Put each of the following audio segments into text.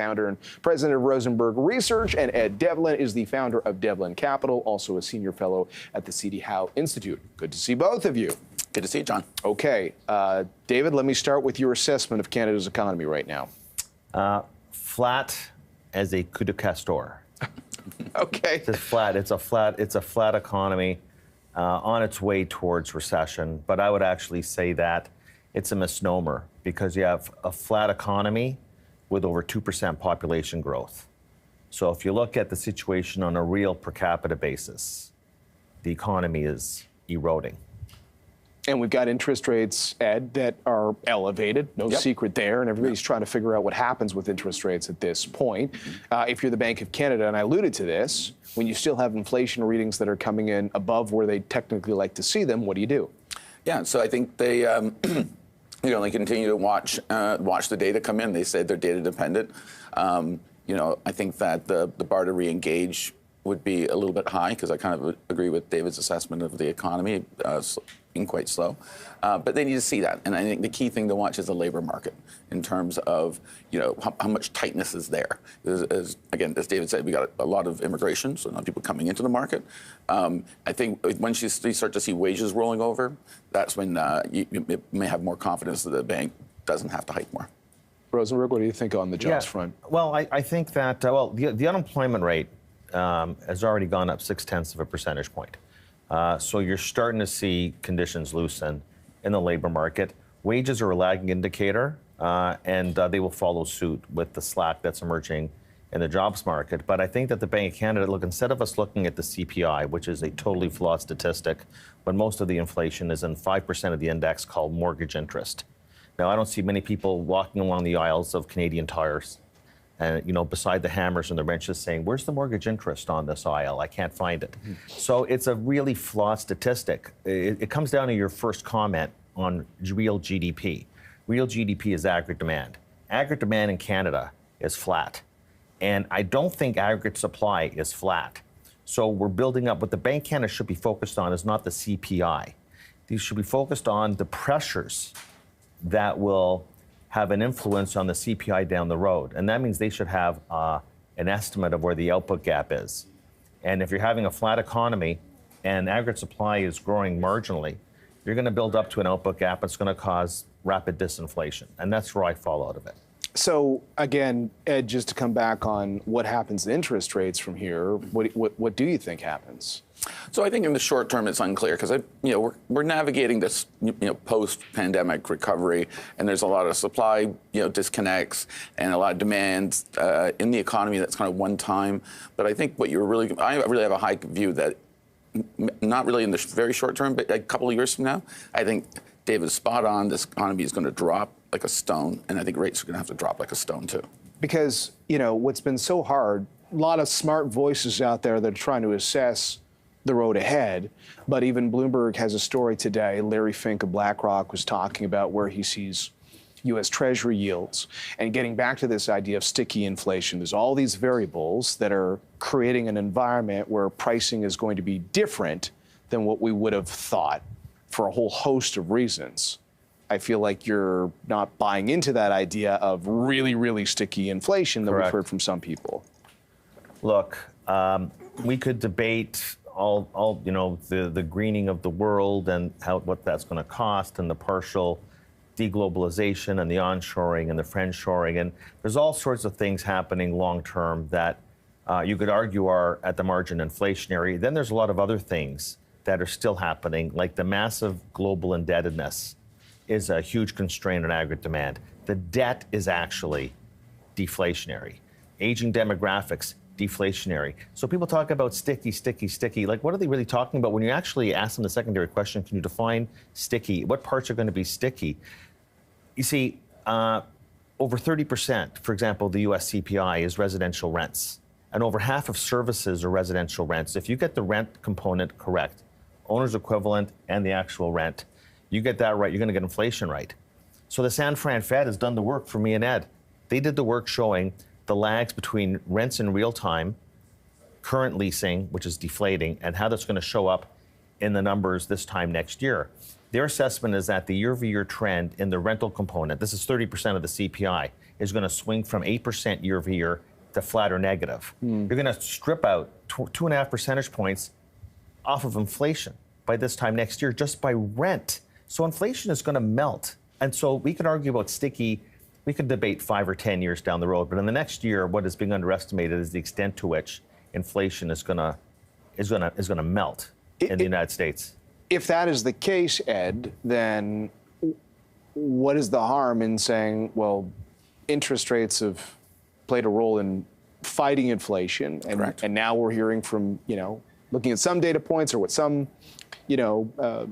founder and president of Rosenberg Research, and Ed Devlin is the founder of Devlin Capital, also a senior fellow at the Howe Institute. Good to see both of you. Good to see you, John. Okay, David, let me start with your assessment of Canada's economy right now. Flat as a coup de castor. Okay. It's flat. It's a flat economy on its way towards recession. But I would actually say that it's a misnomer because you have a flat economy with over 2% population growth. So if you look at the situation on a real per capita basis, the economy is eroding. And we've got interest rates, Ed, that are elevated. No secret there. And everybody's trying to figure out what happens with interest rates at this point. If you're the Bank of Canada, and I alluded to this, when you still have inflation readings that are coming in above where they technically like to see them, what do you do? Yeah, so I think they, they continue to watch the data come in. They say they're data dependent. I think that the bar to re-engage would be a little bit high because I kind of agree with David's assessment of the economy being quite slow. But they need to see that. And I think the key thing to watch is the labor market in terms of, how much tightness is there. Again, as David said, we got a lot of immigration, so not people coming into the market. I think once you start to see wages rolling over, that's when you may have more confidence that the bank doesn't have to hike more. Rosenberg, what do you think on the jobs front? Well, I think that, the unemployment rate has already gone up 0.6 percentage point. So you're starting to see conditions loosen in the labor market. Wages are a lagging indicator, and they will follow suit with the slack that's emerging in the jobs market. But I think that the Bank of Canada, instead of us looking at the CPI, which is a totally flawed statistic, when most of the inflation is in 5% of the index called mortgage interest. Now, I don't see many people walking along the aisles of Canadian Tires and, beside the hammers and the wrenches saying, where's the mortgage interest on this aisle? I can't find it. So it's a really flawed statistic. It comes down to your first comment on real GDP. Real GDP is aggregate demand. Aggregate demand in Canada is flat. And I don't think aggregate supply is flat. So we're building up. What the Bank of Canada should be focused on is not the CPI. These should be focused on the pressures that will have an influence on the CPI down the road. And that means they should have an estimate of where the output gap is. And if you're having a flat economy and aggregate supply is growing marginally, you're going to build up to an output gap that's going to cause rapid disinflation. And that's where I fall out of it. So, again, Ed, just to come back on what happens in interest rates from here, what do you think happens? So I think in the short term it's unclear because we're navigating this post-pandemic recovery, and there's a lot of supply disconnects and a lot of demand in the economy that's kind of one time. But I think I really have a high view that not really in the very short term, but a couple of years from now, I think David's spot on. This economy is going to drop like a stone, and I think rates are going to have to drop like a stone too. Because what's been so hard, a lot of smart voices out there that are trying to assess the road ahead. But even Bloomberg has a story today. Larry Fink of BlackRock was talking about where he sees U.S. Treasury yields. And getting back to this idea of sticky inflation, there's all these variables that are creating an environment where pricing is going to be different than what we would have thought for a whole host of reasons. I feel like you're not buying into that idea of really, really sticky inflation that we've heard from some people. Look, we could debate all the greening of the world and what that's going to cost, and the partial deglobalization and the onshoring and the friendshoring, and there's all sorts of things happening long term that you could argue are at the margin inflationary. Then there's a lot of other things that are still happening, like the massive global indebtedness is a huge constraint on aggregate demand. The debt is actually deflationary. Aging demographics, deflationary. So people talk about sticky, sticky, sticky. Like, what are they really talking about? When you actually ask them the secondary question, can you define sticky? What parts are going to be sticky? You see, over 30%, for example, the US CPI is residential rents. And over half of services are residential rents. If you get the rent component correct, owner's equivalent and the actual rent, you get that right, you're going to get inflation right. So the San Fran Fed has done the work for me and Ed. They did the work showing the lags between rents in real time, current leasing, which is deflating, and how that's going to show up in the numbers this time next year. Their assessment is that the year-over-year trend in the rental component, this is 30% of the CPI, is going to swing from 8% year over year to flat or negative. You're going to strip out 2.5 percentage points off of inflation by this time next year just by rent. So inflation is going to melt. And so we can argue about sticky. We could debate 5 or 10 years down the road, but in the next year, what is being underestimated is the extent to which inflation is going to melt in the United States. If that is the case, Ed, then what is the harm in saying, well, interest rates have played a role in fighting inflation, and now we're hearing from, looking at some data points or what some,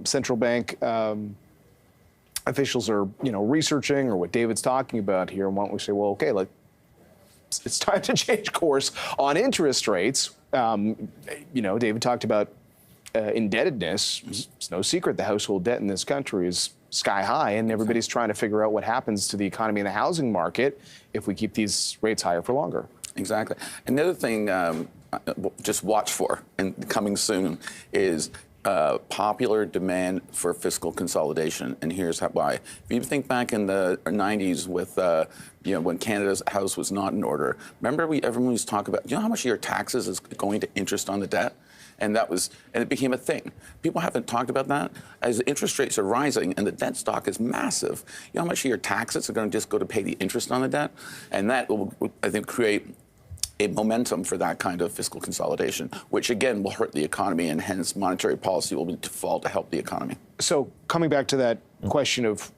central bank officials are, researching, or what David's talking about here, and why don't we say, well, okay, it's time to change course on interest rates. David talked about indebtedness. It's no secret the household debt in this country is sky high, and everybody's trying to figure out what happens to the economy and the housing market if we keep these rates higher for longer. Exactly. Another thing, just watch for, and coming soon, is popular demand for fiscal consolidation, and here's why. If you think back in the 90s with, when Canada's house was not in order, remember everyone was talking about, how much of your taxes is going to interest on the debt? And it became a thing. People haven't talked about that. As interest rates are rising and the debt stock is massive, how much of your taxes are going to just go to pay the interest on the debt? And that will, I think, create a momentum for that kind of fiscal consolidation, which again will hurt the economy, and hence monetary policy will be default to help the economy. So coming back to that question of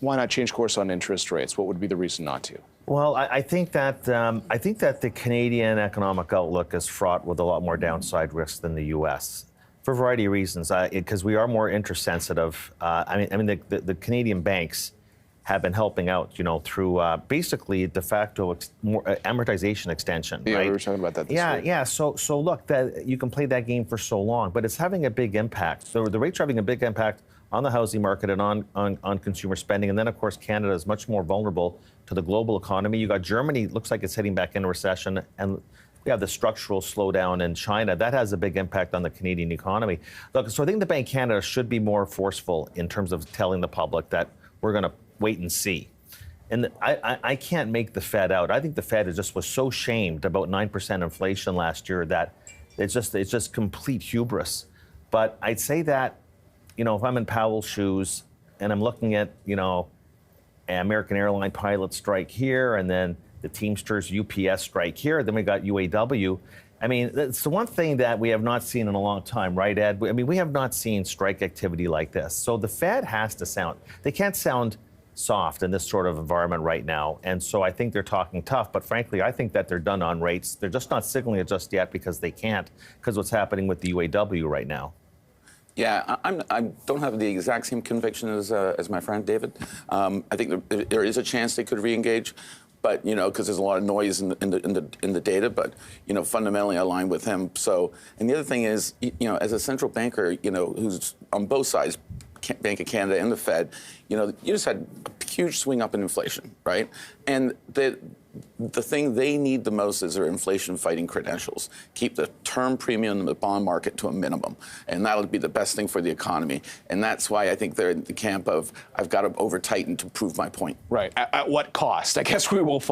why not change course on interest rates, what would be the reason not to? Well, I think that the Canadian economic outlook is fraught with a lot more downside risks than the U.S. for a variety of reasons. Because we are more interest sensitive. The Canadian banks have been helping out, through basically de facto amortization extension. Yeah, right? we were talking about that this week. Yeah. So look, that you can play that game for so long, but it's having a big impact. So the rates are having a big impact on the housing market and on consumer spending. And then, of course, Canada is much more vulnerable to the global economy. You got Germany, looks like it's heading back into recession, and we have the structural slowdown in China. That has a big impact on the Canadian economy. Look, so I think the Bank of Canada should be more forceful in terms of telling the public that we're going to wait and see. And I can't make the Fed out. I think the Fed was so shamed about 9% inflation last year that it's just complete hubris. But I'd say that, if I'm in Powell's shoes and I'm looking at, American airline pilot strike here, and then the Teamsters UPS strike here, then we got UAW. It's the one thing that we have not seen in a long time, right, Ed? We have not seen strike activity like this. So the Fed has to they can't sound soft in this sort of environment right now. And so I think they're talking tough, but frankly, I think that they're done on rates. They're just not signaling it just yet because they can't, because what's happening with the UAW right now. Yeah, I don't have the exact same conviction as my friend David. I think there is a chance they could re-engage, but because there's a lot of noise in the data. But fundamentally, I align with him. So, and the other thing is, as a central banker, who's on both sides, Bank of Canada and the Fed, you just had a huge swing up in inflation, right? And the thing they need the most is their inflation-fighting credentials. Keep the term premium in the bond market to a minimum, and that'll be the best thing for the economy. And that's why I think they're in the camp of, I've got to over-tighten to prove my point. Right. At what cost? I guess we will find